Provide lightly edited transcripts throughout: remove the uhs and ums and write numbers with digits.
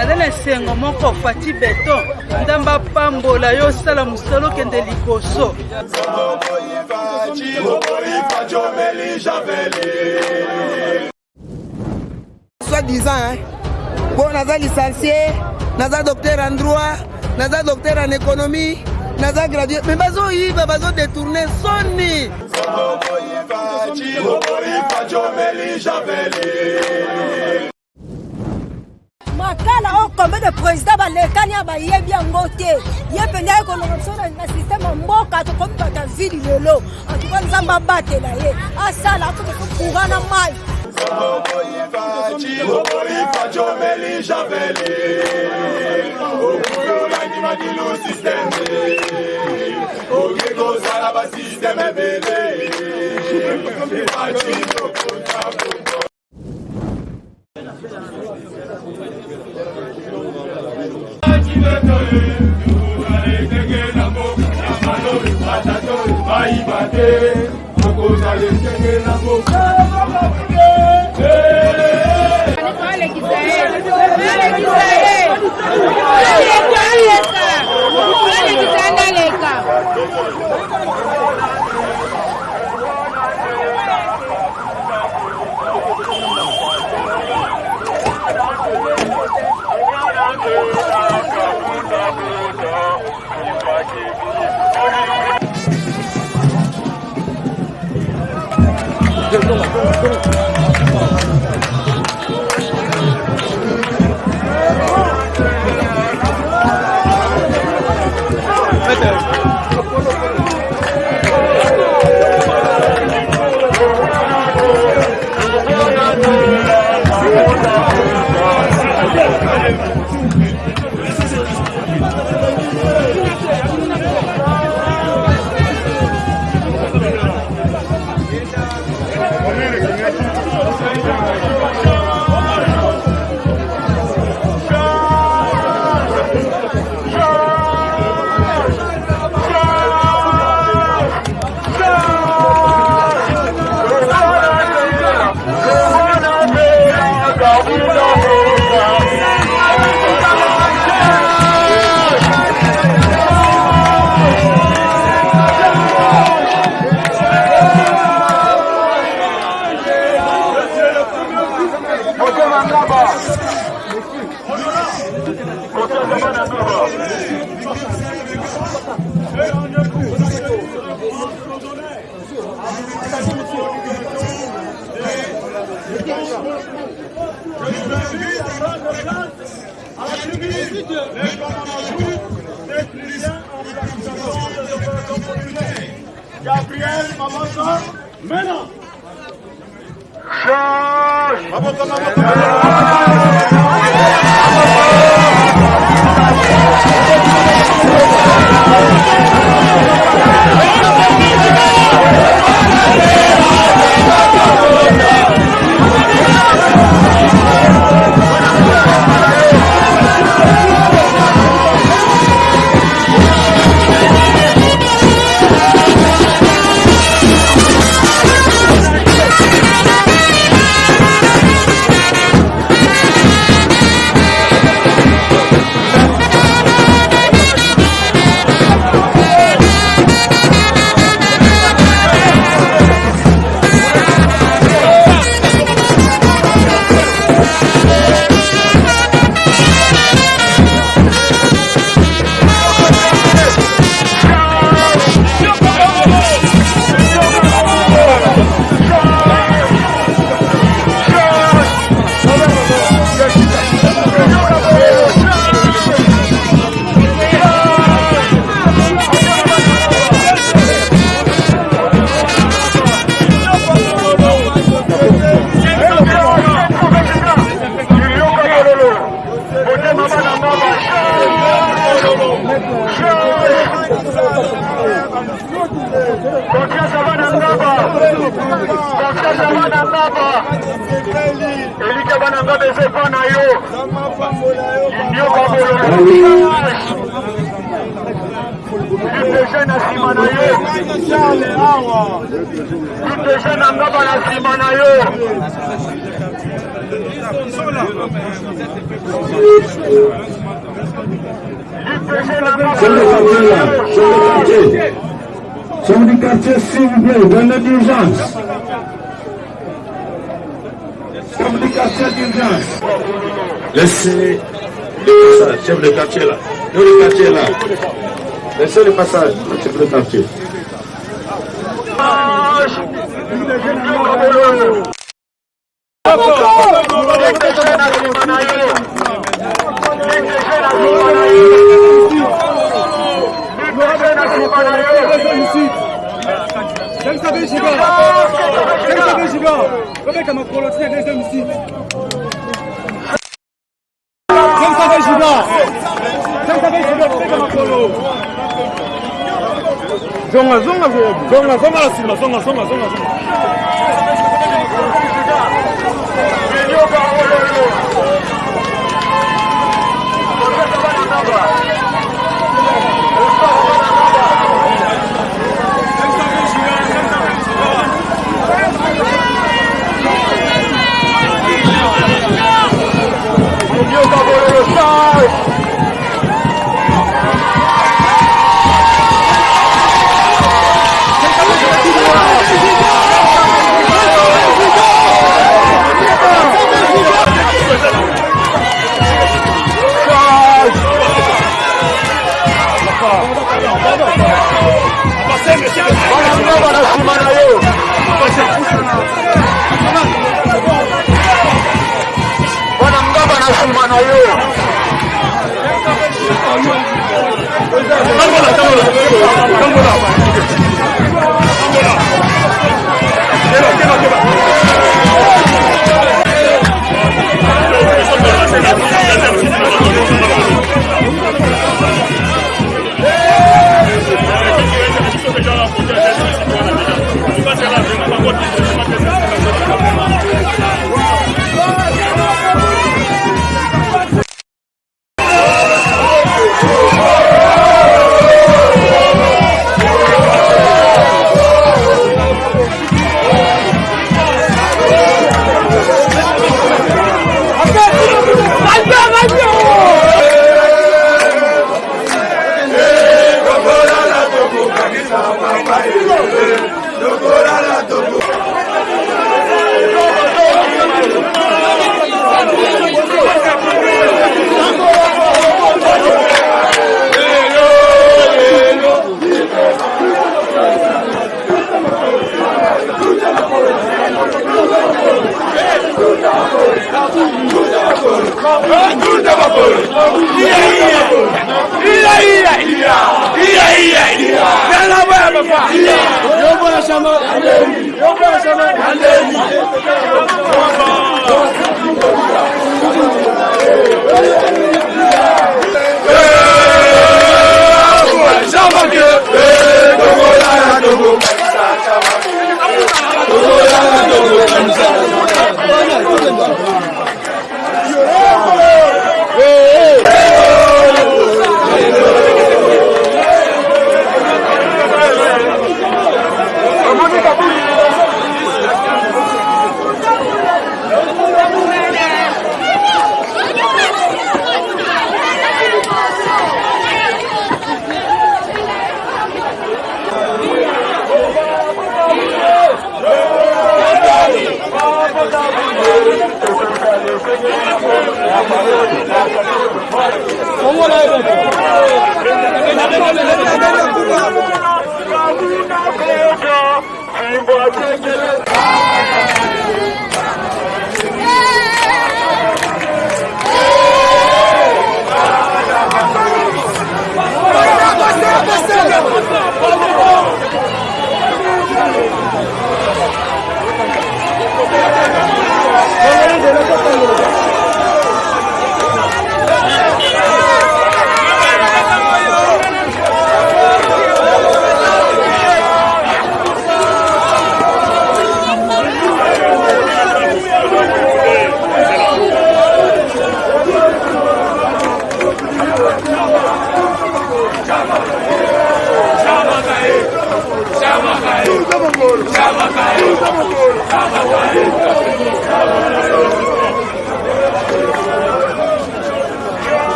Nadana sengo moko fati beton. Ndamba pambola yo sala musolo kende likoso. Soi-disant, hein. Bon, naza licencié, naza docteur en droit, naza docteur en économie, naza gradué. Mais bazo yiba, bazo détourner soni. Makala o combien de présidents balekani abayebi yango te ye penda ye kolongoso na système mboka to comme bata ville lelo en tout cas nzamba batela ye asala akuto kugana mai Gabriel Mamoto, maintenant. Chef du quartier, s'il vous plaît, venez d'urgence. Chef du quartier d'urgence. Laissez le passage, chef de quartier là. Le quartier là. Laissez le passage, chef de quartier.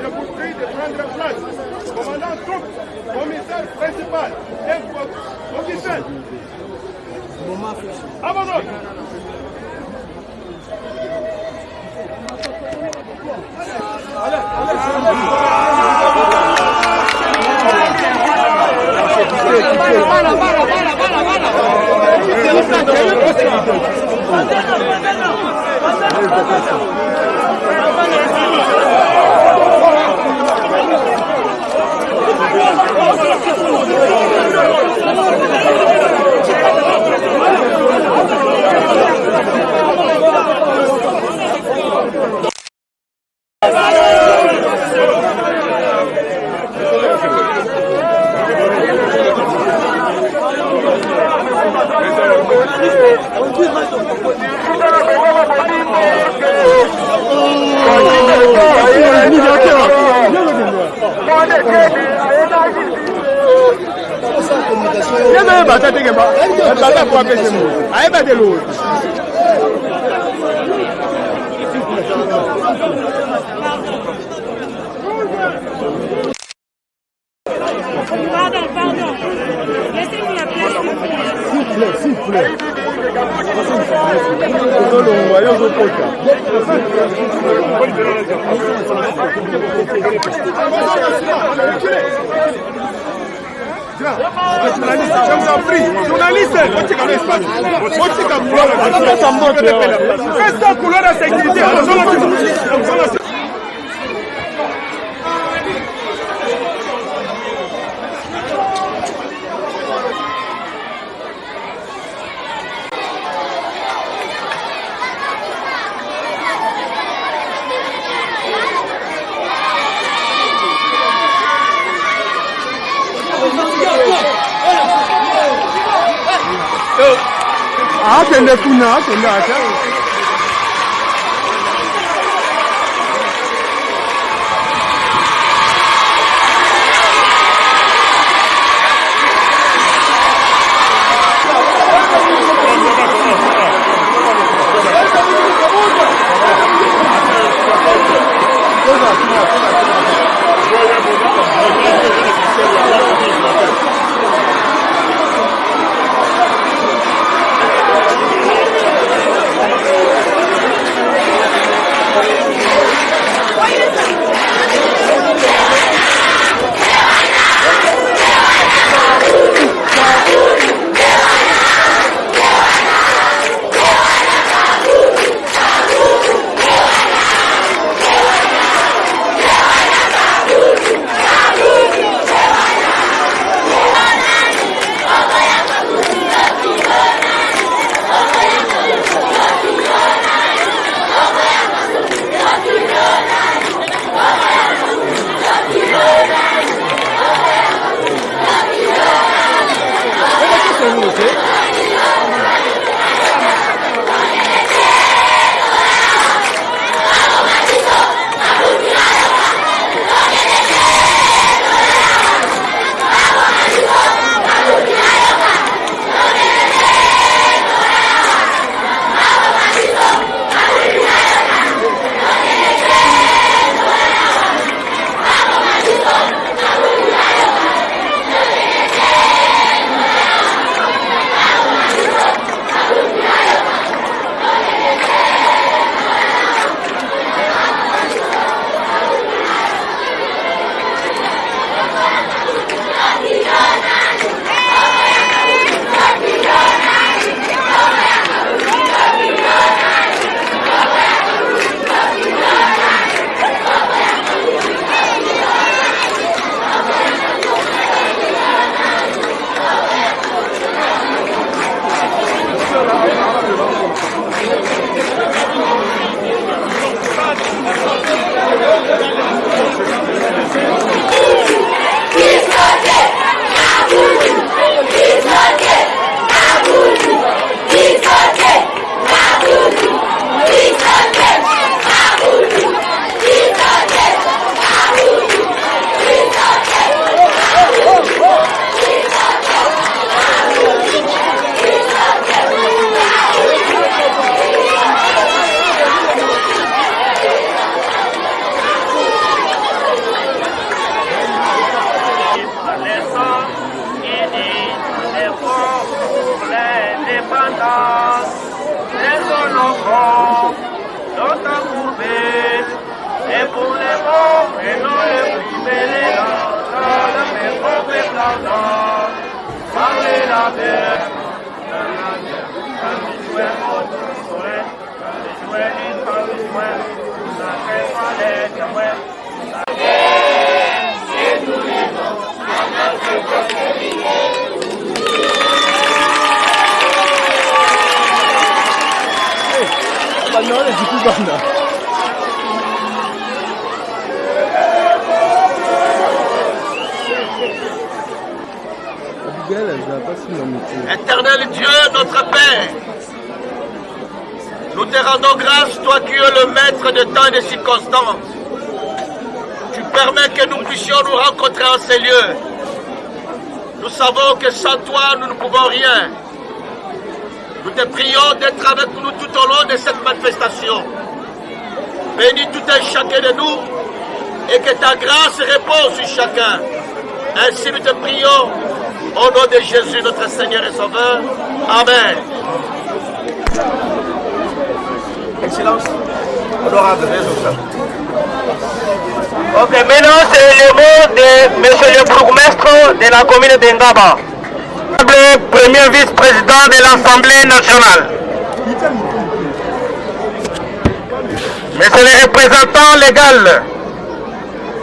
Je vous prie de prendre place. Commandant troupe, commissaire principal, officiel. À vos ordres. Pardon. Laissez-nous la place. S'il vous plaît. Journaliste, atende kuna atende acha grâce, les enfants sont approuvés, et pour les morts et non les primés, les lances, les pauvres plantants, parlez la terre, Éternel Dieu, notre Père, nous te rendons grâce, toi qui es le maître de temps et de circonstances. Tu permets que nous puissions nous rencontrer en ces lieux. Nous savons que sans toi, nous ne pouvons rien. Nous te prions d'être avec nous tout au long de cette manifestation. Bénis tout un chacun de nous et que ta grâce repose sur chacun. Ainsi nous te prions au nom de Jésus, notre Seigneur et Sauveur. Amen. Excellence, honorable résultat. Ok, maintenant c'est le mot de monsieur le bourgmestre de la commune d'Engaba. Premier vice-président de l'Assemblée nationale. Monsieur le représentant légal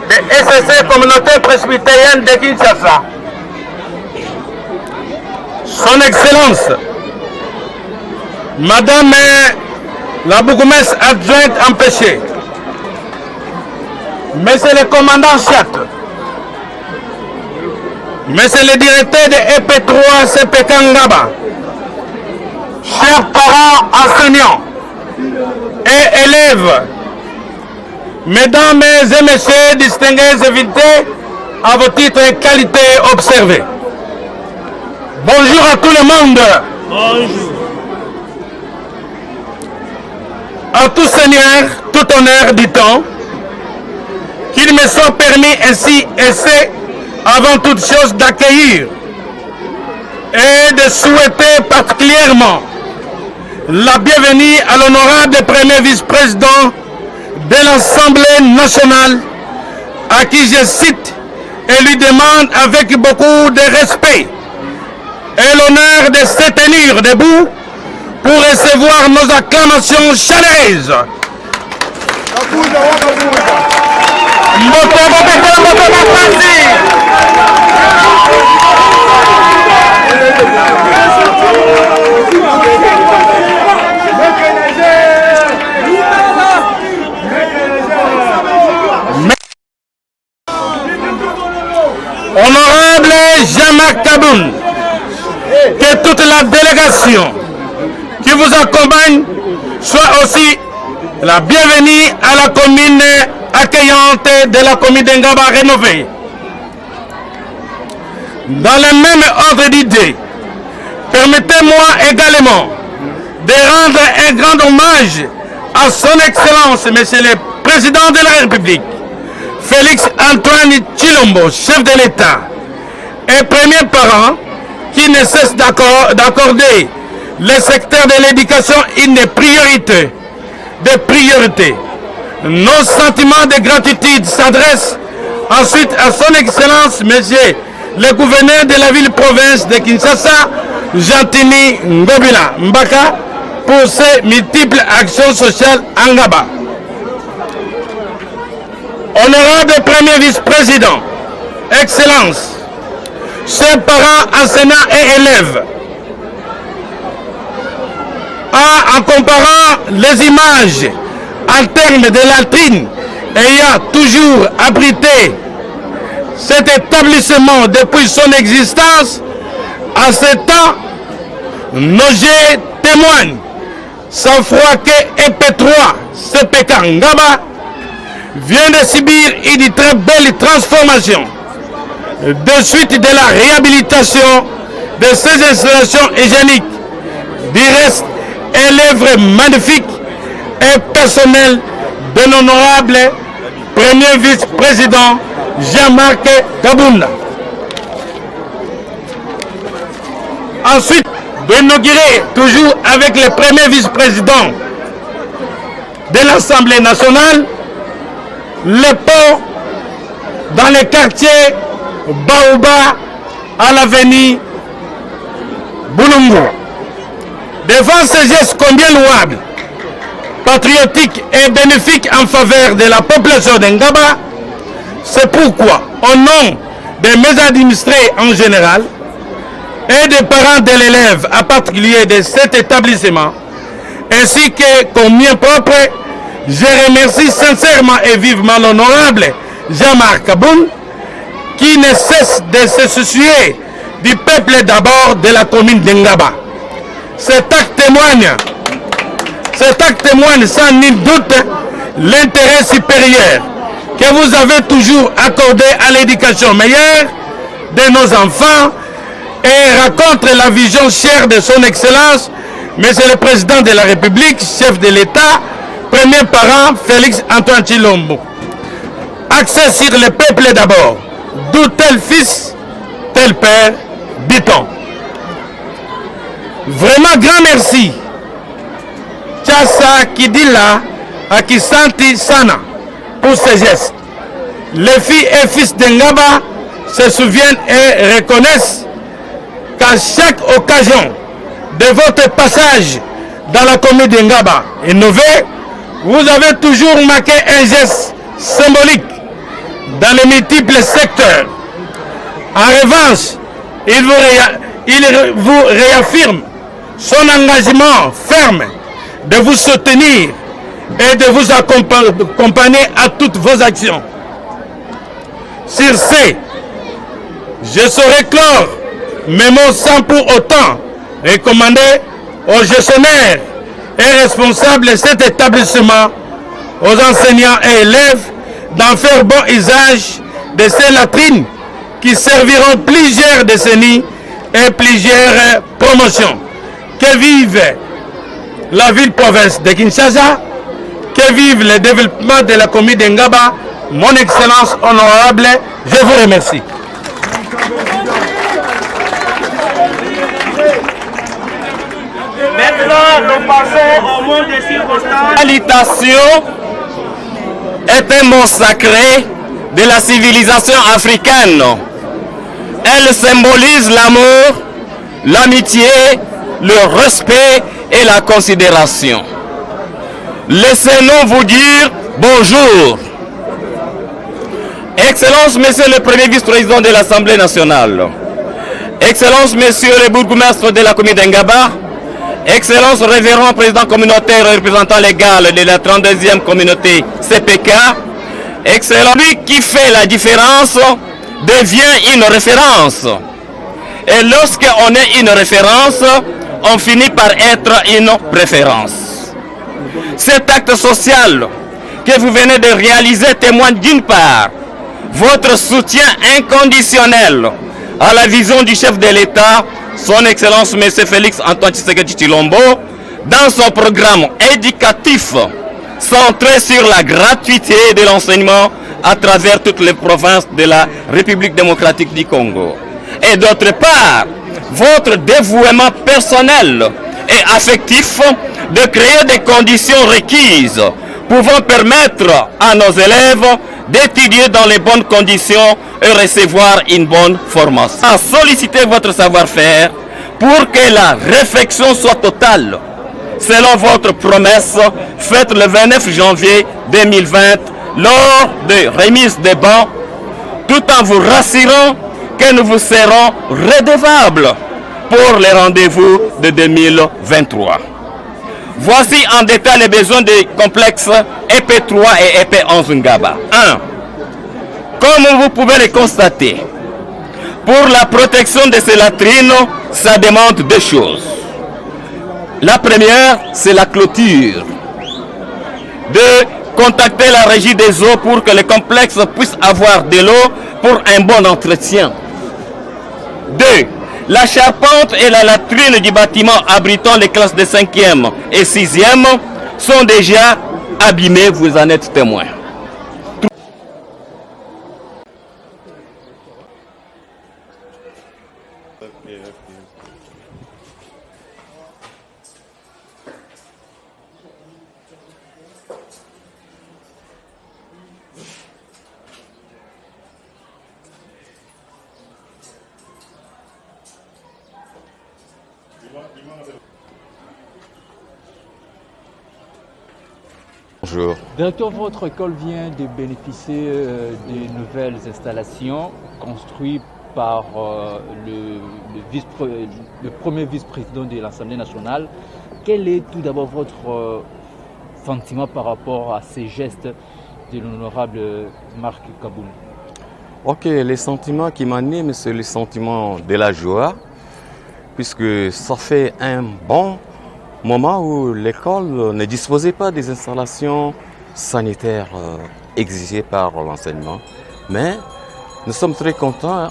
de SSC Communauté Presbytérienne de Kinshasa. Son Excellence, Madame la bourgmestre adjointe empêchée, Monsieur le commandant Chat, Monsieur le directeur de EP3 CPK Ngaba, chers parents enseignants et élèves, Mesdames et Messieurs distingués invités à vos titres et qualités observés. Bonjour à tout le monde. Bonjour. À tout seigneur, tout honneur du temps, qu'il me soit permis ainsi et c'est avant toute chose d'accueillir et de souhaiter particulièrement la bienvenue à l'honorable premier vice-président de l'Assemblée nationale, à qui je cite et lui demande avec beaucoup de respect et l'honneur de se tenir debout pour recevoir nos acclamations chaleureuses. Honorable Jean-Marc Kaboun, que toute la délégation qui vous accompagne soit aussi la bienvenue à la commune accueillante de la commune d'Engaba rénovée. Dans le même ordre d'idée, permettez-moi également de rendre un grand hommage à son Excellence, Monsieur le Président de la République, Félix Antoine Tshilombo, chef de l'État, et premier parent, qui ne cesse d'accorder le secteur de l'éducation une priorité. Nos sentiments de gratitude s'adressent ensuite à son Excellence, Monsieur le gouverneur de la ville-province de Kinshasa, Jean-Tini Ngobila Mbaka, pour ses multiples actions sociales en Ngaba. Honorable premier vice-président, Excellence, chers parents, enseignants et élèves, en comparant les images en termes de latrines ayant toujours abrité cet établissement depuis son existence, à ce temps, nos jets témoignent sans froid que EP3 CPK Ngaba vient de subir une très belle transformation de suite de la réhabilitation de ces installations hygiéniques. Du reste, est l'œuvre magnifique et personnelle de l'honorable premier vice-président Jean-Marc Kaboun. Ensuite, d'inaugurer, toujours avec le premier vice-président de l'Assemblée nationale, le pont dans le quartier Baouba à l'avenue Boulungu. Devant ces gestes combien louables, patriotiques et bénéfiques en faveur de la population d'Ngaba, c'est pourquoi, au nom de mes administrés en général et des parents de l'élève en particulier de cet établissement, ainsi que comme mien propre, je remercie sincèrement et vivement l'honorable Jean-Marc Aboun, qui ne cesse de se soucier du peuple d'abord de la commune d'Ngaba. Cet acte témoigne sans nul doute l'intérêt supérieur que vous avez toujours accordé à l'éducation meilleure de nos enfants et raconte la vision chère de son Excellence, Monsieur le Président de la République, chef de l'État, premier parent Félix Antoine Tshilombo. Accès sur le peuple d'abord, d'où tel fils, tel père, dit-on. Vraiment grand merci. Tchassa Kidila Akisanti Sana pour ces gestes. Les filles et fils d'Ngaba se souviennent et reconnaissent qu'à chaque occasion de votre passage dans la commune d'Ngaba innové, vous avez toujours marqué un geste symbolique dans les multiples secteurs. En revanche, il vous réaffirme son engagement ferme de vous soutenir et de vous accompagner à toutes vos actions. Sur ce, je saurai clore mes mots sans pour autant recommander aux gestionnaires et responsables de cet établissement, aux enseignants et élèves, d'en faire bon usage de ces latrines qui serviront plusieurs décennies et plusieurs promotions. Que vive la ville-province de Kinshasa, que vive le développement de la commune d'Ngaba, mon Excellence honorable, je vous remercie. Maintenant, nous passons au monde des circonstances. L'alitation est un mot sacré de la civilisation africaine. Elle symbolise l'amour, l'amitié, le respect et la considération. Laissez-nous vous dire bonjour. Excellence, Monsieur le Premier vice-président de l'Assemblée nationale. Excellence, Monsieur le bourgmestre de la commune d'Ngaba. Excellence, révérend président communautaire et représentant légal de la 32e communauté CPK. Excellence, lui qui fait la différence devient une référence. Et lorsqu'on est une référence, on finit par être une préférence. Cet acte social que vous venez de réaliser témoigne d'une part votre soutien inconditionnel à la vision du chef de l'État, son Excellence M. Félix Antoine Tshisekedi Tshilombo, dans son programme éducatif centré sur la gratuité de l'enseignement à travers toutes les provinces de la République démocratique du Congo. Et d'autre part, votre dévouement personnel et affectif de créer des conditions requises pouvant permettre à nos élèves d'étudier dans les bonnes conditions et recevoir une bonne formation. À solliciter votre savoir-faire pour que la réflexion soit totale, selon votre promesse faite le 29 janvier 2020 lors de remise des bancs, tout en vous rassurant que nous vous serons redevables pour les rendez-vous de 2023. Voici en détail les besoins des complexes EP3 et EP11 Ngaba. 1. Comme vous pouvez le constater, pour la protection de ces latrines, ça demande deux choses. La première, c'est la clôture. 2. Contacter la régie des eaux pour que les complexes puissent avoir de l'eau pour un bon entretien. 2. La charpente et la latrine du bâtiment abritant les classes de 5e et 6e sont déjà abîmées, vous en êtes témoin. Bonjour. Directeur, votre école vient de bénéficier de nouvelles installations construites par le premier vice-président de l'Assemblée nationale. Quel est tout d'abord votre sentiment par rapport à ces gestes de l'honorable Marc Kaboul? Ok, les sentiments qui m'animent, c'est le sentiment de la joie, puisque ça fait un bon moment où l'école ne disposait pas des installations sanitaires exigées par l'enseignement. Mais nous sommes très contents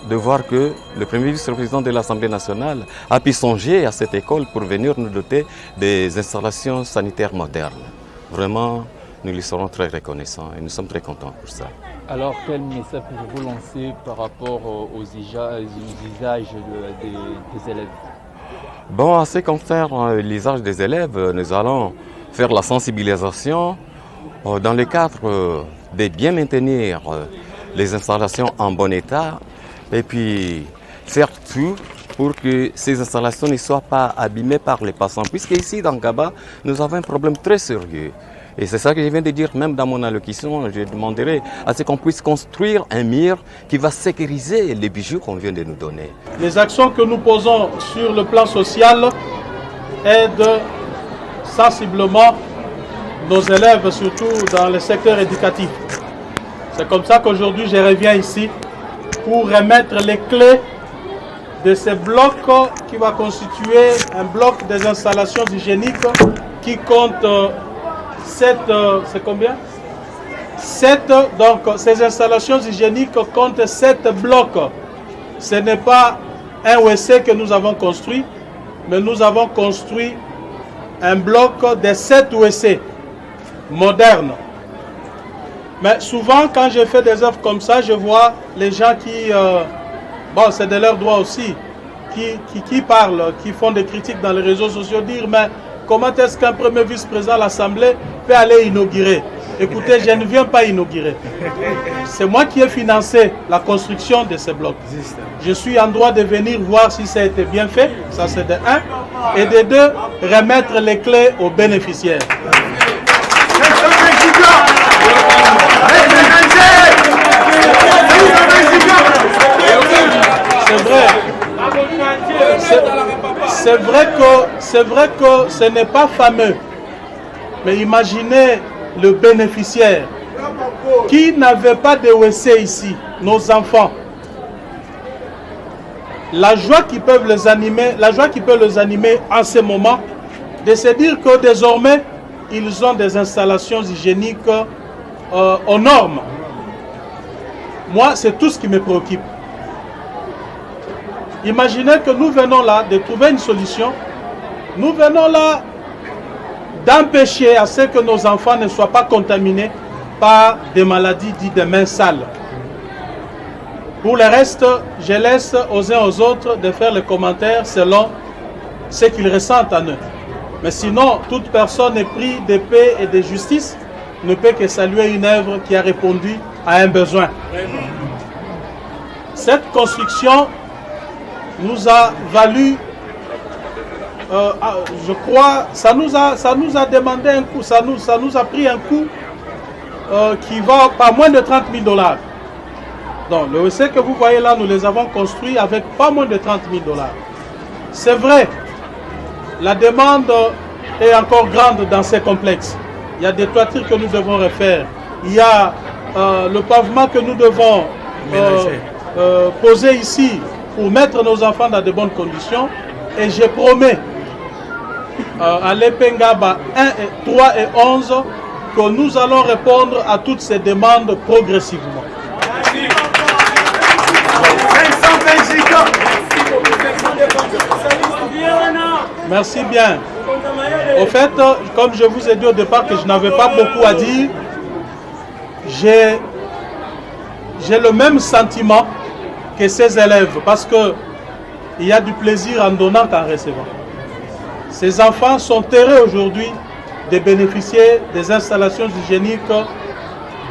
de voir que le premier vice-président de l'Assemblée nationale a pu songer à cette école pour venir nous doter des installations sanitaires modernes. Vraiment, nous lui serons très reconnaissants et nous sommes très contents pour ça. Alors, quel message pouvez-vous lancer par rapport aux usages des élèves? Bon, en ce qui concerne l'usage des élèves, nous allons faire la sensibilisation dans le cadre de bien maintenir les installations en bon état et puis faire tout pour que ces installations ne soient pas abîmées par les passants. Puisque ici, dans Gaba, nous avons un problème très sérieux. Et c'est ça que je viens de dire, même dans mon allocution, je demanderai à ce qu'on puisse construire un mur qui va sécuriser les bijoux qu'on vient de nous donner. Les actions que nous posons sur le plan social aident sensiblement nos élèves, surtout dans le secteur éducatif. C'est comme ça qu'aujourd'hui je reviens ici pour remettre les clés de ces blocs qui va constituer un bloc des installations hygiéniques qui compte 7, c'est combien? 7, donc ces installations hygiéniques comptent 7 blocs. Ce n'est pas un WC que nous avons construit, mais nous avons construit un bloc de 7 WC modernes. Mais souvent, quand je fais des œuvres comme ça, je vois les gens qui, bon, c'est de leur droit aussi, qui parlent, qui font des critiques dans les réseaux sociaux, dire, mais comment est-ce qu'un premier vice-président de l'Assemblée peut aller inaugurer? Écoutez, je ne viens pas inaugurer. C'est moi qui ai financé la construction de ces blocs. Je suis en droit de venir voir si ça a été bien fait, ça c'est de 1. Et de 2, remettre les clés aux bénéficiaires. C'est vrai. C'est vrai que ce n'est pas fameux. Mais imaginez le bénéficiaire qui n'avait pas de WC ici, nos enfants. La joie qui peut les animer en ce moment, de se dire que désormais, ils ont des installations hygiéniques aux normes. Moi, c'est tout ce qui me préoccupe. Imaginez que nous venons là de trouver une solution. Nous venons là d'empêcher à ce que nos enfants ne soient pas contaminés par des maladies dites de mains sales. Pour le reste, je laisse aux uns aux autres de faire les commentaires selon ce qu'ils ressentent en eux. Mais sinon, toute personne éprise de paix et de justice ne peut que saluer une œuvre qui a répondu à un besoin. Cette construction nous a valu, je crois, ça nous a demandé un coût, ça nous a pris un coût qui va pas moins de 30 000 $. Donc le WC que vous voyez là, nous les avons construits avec pas moins de 30 000 $. C'est vrai, la demande est encore grande dans ces complexes. Il y a des toitures que nous devons refaire. Il y a le pavement que nous devons poser ici pour mettre nos enfants dans de bonnes conditions. Et je promets à l'Epengaba 3 et 11 que nous allons répondre à toutes ces demandes progressivement. Merci bien. Au fait, comme je vous ai dit au départ que je n'avais pas beaucoup à dire, j'ai le même sentiment que ces élèves, parce qu'il y a du plaisir en donnant qu'en recevant. Ces enfants sont heureux aujourd'hui de bénéficier des installations hygiéniques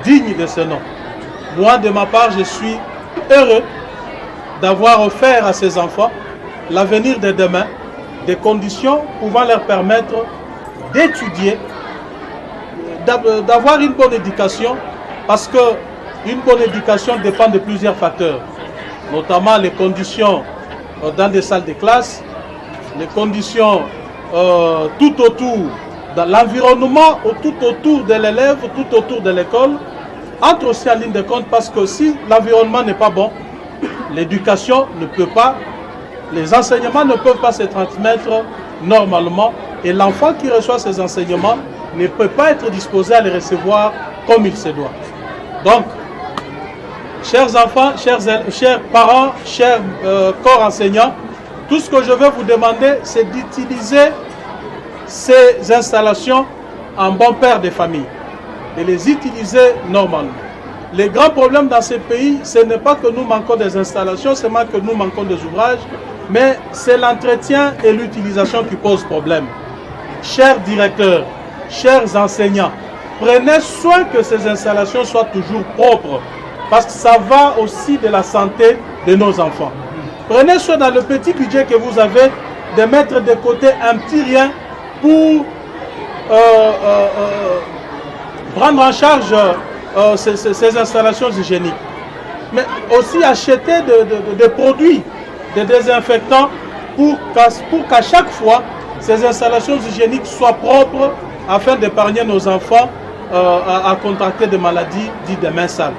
dignes de ce nom. Moi, de ma part, je suis heureux d'avoir offert à ces enfants l'avenir de demain, des conditions pouvant leur permettre d'étudier, d'avoir une bonne éducation, parce qu'une bonne éducation dépend de plusieurs facteurs, notamment les conditions dans des salles de classe, les conditions tout autour, dans l'environnement, tout autour de l'élève, tout autour de l'école, entre aussi en ligne de compte, parce que si l'environnement n'est pas bon, l'éducation ne peut pas, les enseignements ne peuvent pas se transmettre normalement, et l'enfant qui reçoit ces enseignements ne peut pas être disposé à les recevoir comme il se doit. Donc, chers enfants, chers parents, chers corps enseignants, tout ce que je veux vous demander, c'est d'utiliser ces installations en bon père de famille, de les utiliser normalement. Les grands problèmes dans ces pays, ce n'est pas que nous manquons des installations, c'est pas que nous manquons des ouvrages, mais c'est l'entretien et l'utilisation qui posent problème. Chers directeurs, chers enseignants, prenez soin que ces installations soient toujours propres, parce que ça va aussi de la santé de nos enfants. Prenez soin dans le petit budget que vous avez de mettre de côté un petit rien pour prendre en charge ces installations hygiéniques. Mais aussi acheter des produits, des désinfectants pour qu'à chaque fois, ces installations hygiéniques soient propres afin d'épargner nos enfants à contracter des maladies dites des mains sales.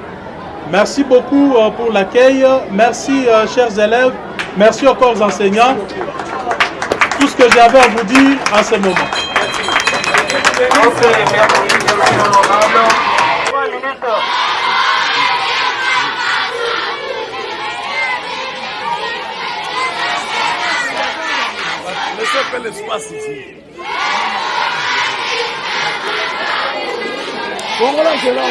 Merci beaucoup pour l'accueil. Merci, chers élèves. Merci aux corps enseignants. Tout ce que j'avais à vous dire en ce moment. Laissez un peu l'espace ici. Bon, voilà, c'est là.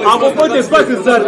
À propos d'espace de ça,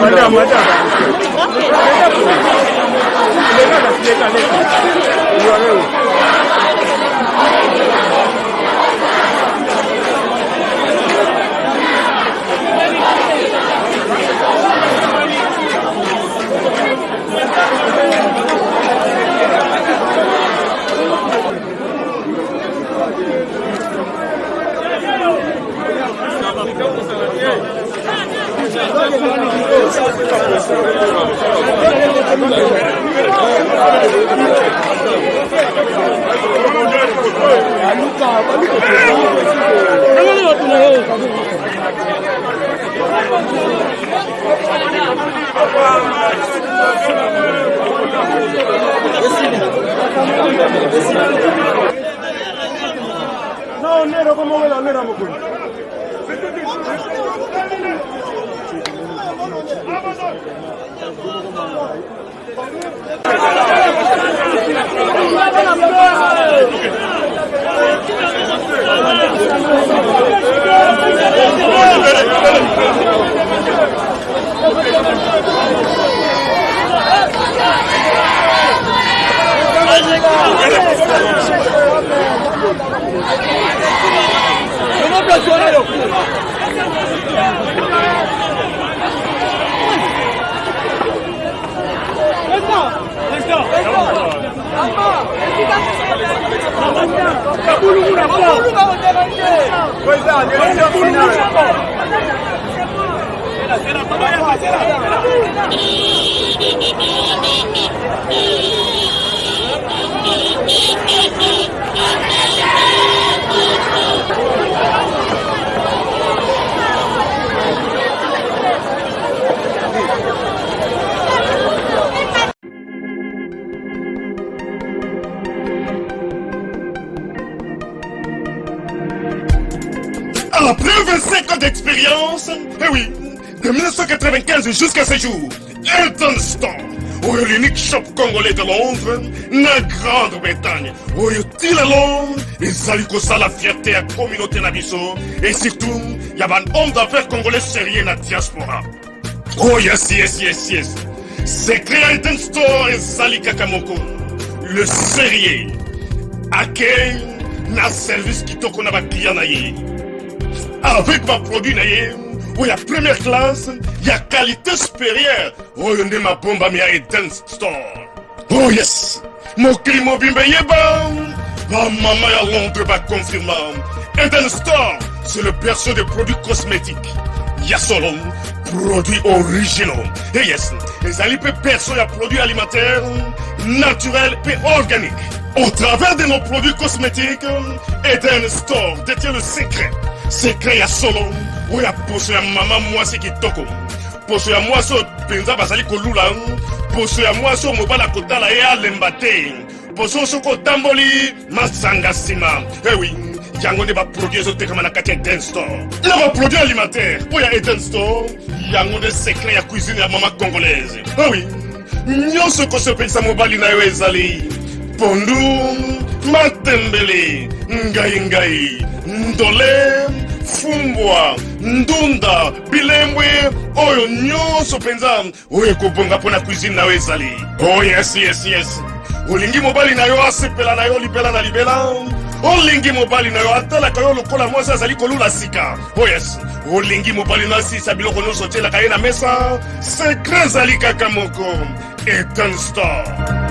Madame. No, nero, ¿cómo ve la nera, Mocuy? Après 25 ans d'expérience, eh oui, de 1995 jusqu'à ce jour, Elton Store, l'unique shop congolais de Londres, la Grande-Bretagne, où il est Londres, ils allaient ça la fierté à la communauté Nabiso, et surtout, il y a un homme d'affaires congolais sérieux dans la diaspora. Oh yes, yes, yes, yes. C'est créé Elton Store et Zali Kakamoko, le sérieux, à quel n'a service qui toque na client naïe. Avec ma produit naïe, où il y a première classe, il y a qualité supérieure. Oh, il y a ma bombe à Elton Store. Oh yes, mon climat bimbe yeba. Ma maman à Londres va confirmer. Elton Store, c'est le berceau des produits cosmétiques. Il y a solo produits originaux. Et yes, les alipes perso et produits alimentaires, naturels et organiques. Au travers de nos produits cosmétiques, Elton Store détient le secret. Secret ya solo, où ya poso ya maman moi c'est qui toko. Poso ya moi so penza basali kolula, poso ya moi so mobala kotala ya lembate. Poso so ko tamboli masanga sima. Eh oui, yango ne ba produit zo tekama na kati Elton Store. Na ba produit alimentaire, pour ya Elton Store, yango de secret ya cuisine ya maman congolaise. Eh oui, nyonso ko so pensa mobali na yo ezali. Pondu, matembele, ngai, ndole, fumbwa, ndunda, bilembwe, oyo nyonso penza, oyo kobonga pona cuisine na ezali. Oh yes, yes, yes. Olingi mobali na yo asepela na yo libela na libela. Olingi mobali na yo atala ka yo lokola mwasi azali kolula sika. Oh yes. Olingi mobali na sisa biloko nyonso tiela ka ye na mesa. Secret zali kaka moko. Elton Store.